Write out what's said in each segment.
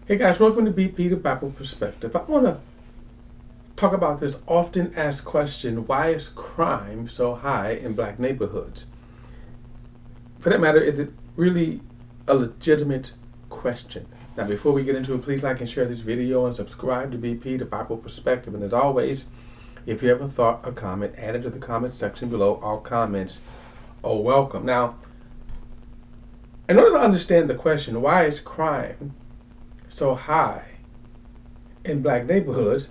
Hey guys, welcome to BP, the Bible Perspective. I want to talk about this often asked question: why is crime so high in black neighborhoods? For that matter, is it really a legitimate question? Now, before we get into it, please like and share this video and subscribe to BP, the Bible Perspective. And as always, if you have a thought or comment, add it to the comment section below. All comments are welcome. Now, in order to understand the question, why is crime so high in black neighborhoods?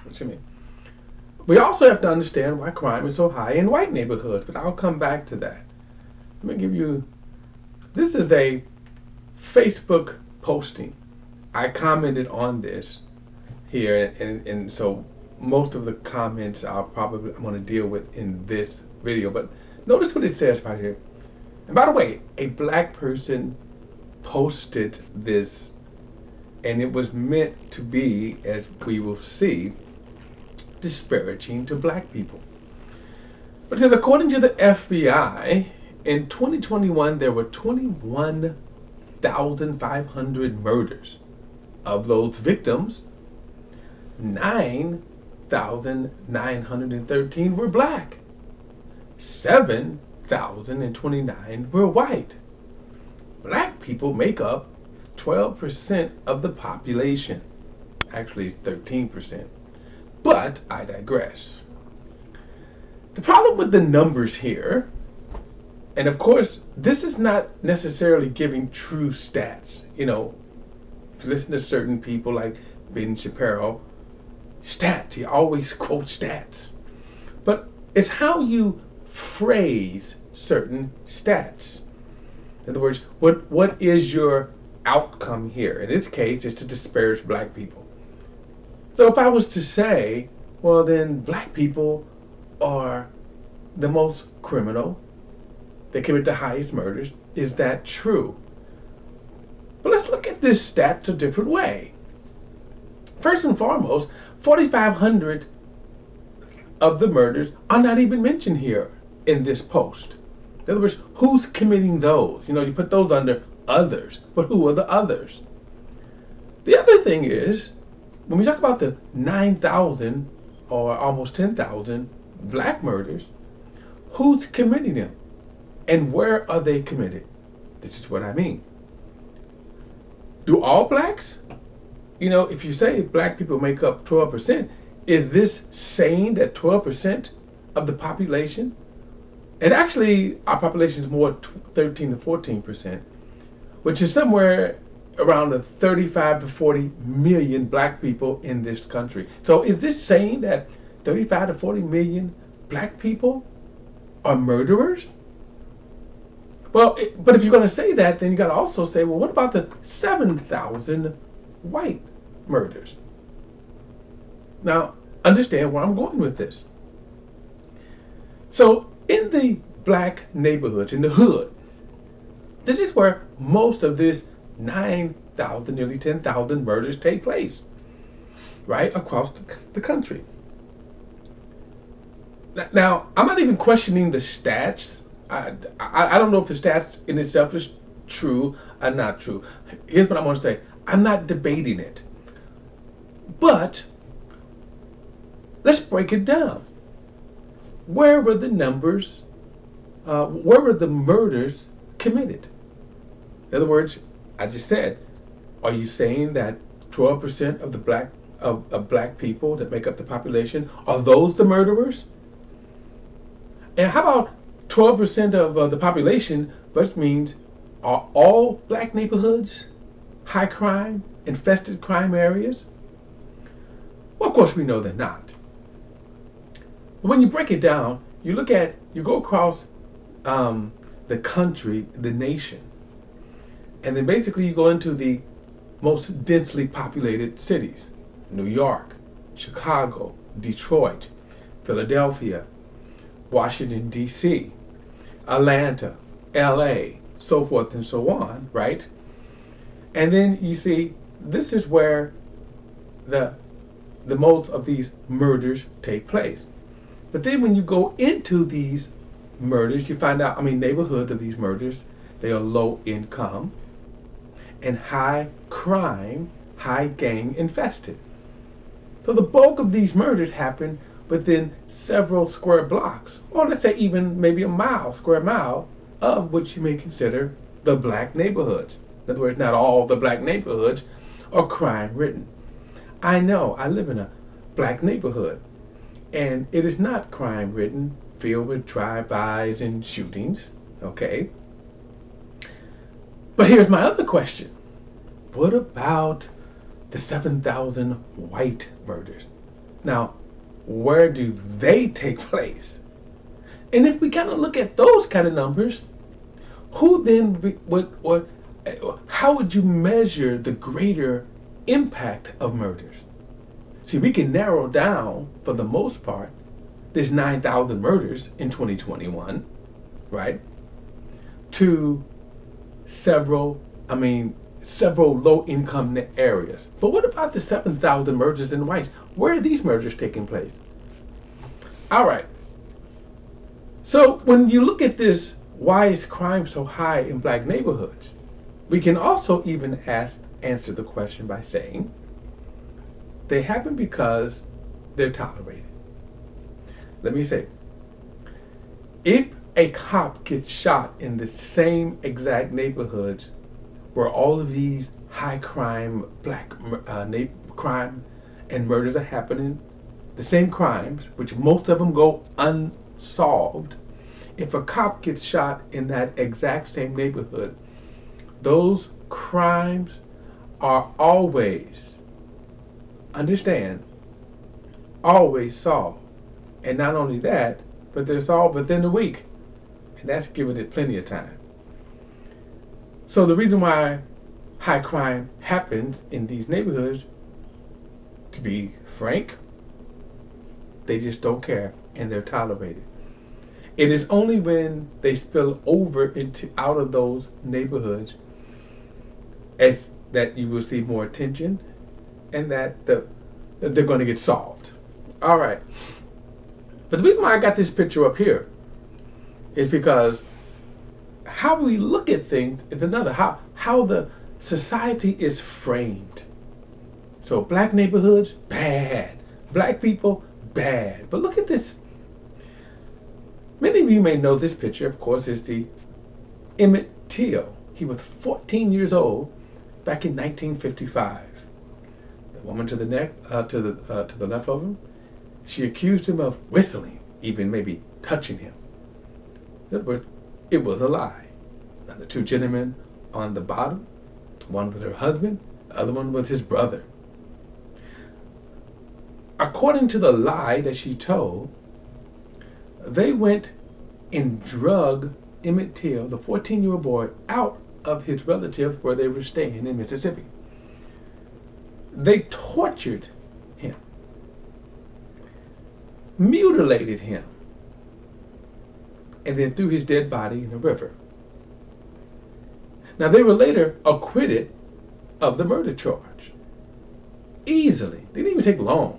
Excuse me. We also have to understand why crime is so high in white neighborhoods, but I'll come back to that. Let me give you, this is a Facebook posting. I commented on this here, and so most of the comments I'm going to deal with in this video, but notice what it says right here. And by the way, a black person posted this, and it was meant to be, as we will see, disparaging to black people. Because according to the FBI, in 2021 there were 21,500 murders. Of those victims, 9,913 were black. 7,029 were white. Black people make up 12% of the population. Actually, it's 13%. But I digress. The problem with the numbers here, and of course, this is not necessarily giving true stats. You know, if you listen to certain people like Ben Shapiro, stats, he always quotes stats. But it's how you phrase certain stats. In other words, what is your outcome here? In this case, it's to disparage black people. So if I was to say, well, then black people are the most criminal, they commit the highest murders, is that true? But let's look at this stat a different way. First and foremost, 4,500 of the murders are not even mentioned here in this post. In other words, who's committing those? You know, you put those under others, but who are the others? The other thing is, when we talk about the 9,000 or almost 10,000 black murders, who's committing them? And where are they committed? This is what I mean. Do all blacks? You know, if you say black people make up 12%, is this saying that 12% of the population, and actually our population is more 13 to 14%, which is somewhere around the 35 to 40 million black people in this country. So is this saying that 35 to 40 million black people are murderers? Well, but if you're going to say that, then you got to also say, well, what about the 7,000 white murders? Now, understand where I'm going with this. So in the black neighborhoods, in the hood, this is where most of this 9,000, nearly 10,000 murders take place, right, across the country. Now, I'm not even questioning the stats. I don't know if the stats in itself is true or not true. Here's what I want to say. I'm not debating it. But let's break it down. Where were the numbers, where were the murders committed? In other words, I just said, are you saying that 12% of the black people that make up the population, are those the murderers? And how about 12% of the population, which means are all black neighborhoods high crime, infested crime areas? Well, of course we know they're not. But when you break it down, you go across the country, the nation, and then basically you go into the most densely populated cities: New York, Chicago, Detroit, Philadelphia, Washington, D.C., Atlanta, L.A., so forth and so on, right? And then you see, this is where the most of these murders take place. But then when you go into these murders, you find out, neighborhoods of these murders, they are low income and high crime, high gang infested. So the bulk of these murders happen within several square blocks, or let's say even maybe a mile, square mile, of what you may consider the black neighborhoods. In other words, not all the black neighborhoods are crime ridden. I know I live in a black neighborhood, and it is not crime ridden, filled with drive-bys and shootings, okay? But here's my other question. What about the 7,000 white murders? Now, where do they take place? And if we kind of look at those kind of numbers, who then would, how would you measure the greater impact of murders? See, we can narrow down, for the most part, there's 9,000 murders in 2021, right? To several low-income areas. But what about the 7,000 murders in whites? Where are these murders taking place? All right. So when you look at this, why is crime so high in black neighborhoods? We can also even answer the question by saying they happen because they're tolerated. Let me say, if a cop gets shot in the same exact neighborhoods where all of these high crime black crime and murders are happening, the same crimes, which most of them go unsolved, if a cop gets shot in that exact same neighborhood, those crimes are always, understand, always solved. And not only that, but they're solved within a week. And that's giving it plenty of time. So the reason why high crime happens in these neighborhoods, to be frank, they just don't care and they're tolerated. It is only when they spill over into out of those neighborhoods that you will see more attention and that they're going to get solved. All right. But the reason why I got this picture up here is because how we look at things is another. How the society is framed. So black neighborhoods, bad. Black people, bad. But look at this. Many of you may know this picture, of course, is the Emmett Till. He was 14 years old back in 1955. The woman to the left of him, she accused him of whistling, even maybe touching him. In other words, it was a lie. Now the two gentlemen on the bottom, one was her husband, the other one was his brother. According to the lie that she told, they went and drug Emmett Till, the 14-year-old boy, out of his relatives where they were staying in Mississippi. They tortured him, mutilated him, and then threw his dead body in a river. Now they were later acquitted of the murder charge. Easily. They didn't even take long.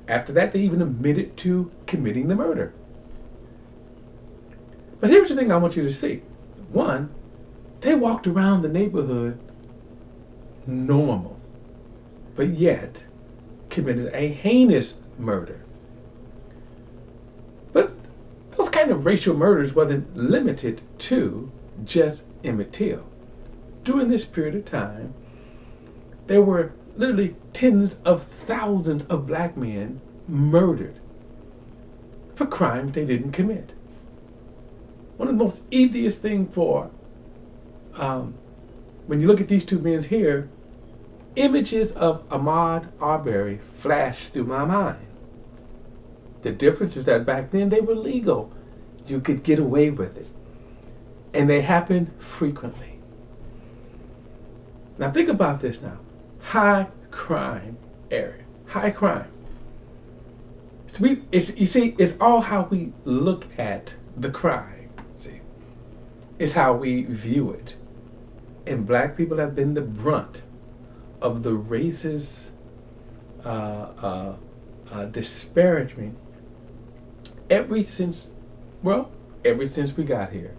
After that, they even admitted to committing the murder. But here's the thing I want you to see. One, they walked around the neighborhood normal, but yet committed a heinous murder. But those kind of racial murders wasn't limited to just Emmett Till. During this period of time, there were literally tens of thousands of black men murdered for crimes they didn't commit. One of the most easiest things for, when you look at these two men here, images of Ahmaud Arbery flash through my mind. The difference is that back then they were legal. You could get away with it. And they happen frequently. Now think about this now. High crime area. High crime. You see, it's all how we look at the crime. See, it's how we view it. And black people have been the brunt of the racist disparagement ever since we got here.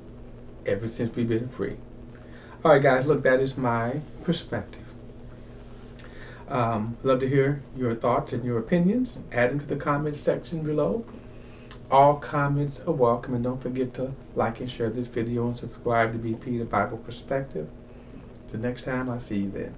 Ever since we've been free. All right, guys, look, that is my perspective. Love to hear your thoughts and your opinions. Add them to the comments section below. All comments are welcome, and don't forget to like and share this video and subscribe to BP, the Bible Perspective. Till next time, I'll see you then.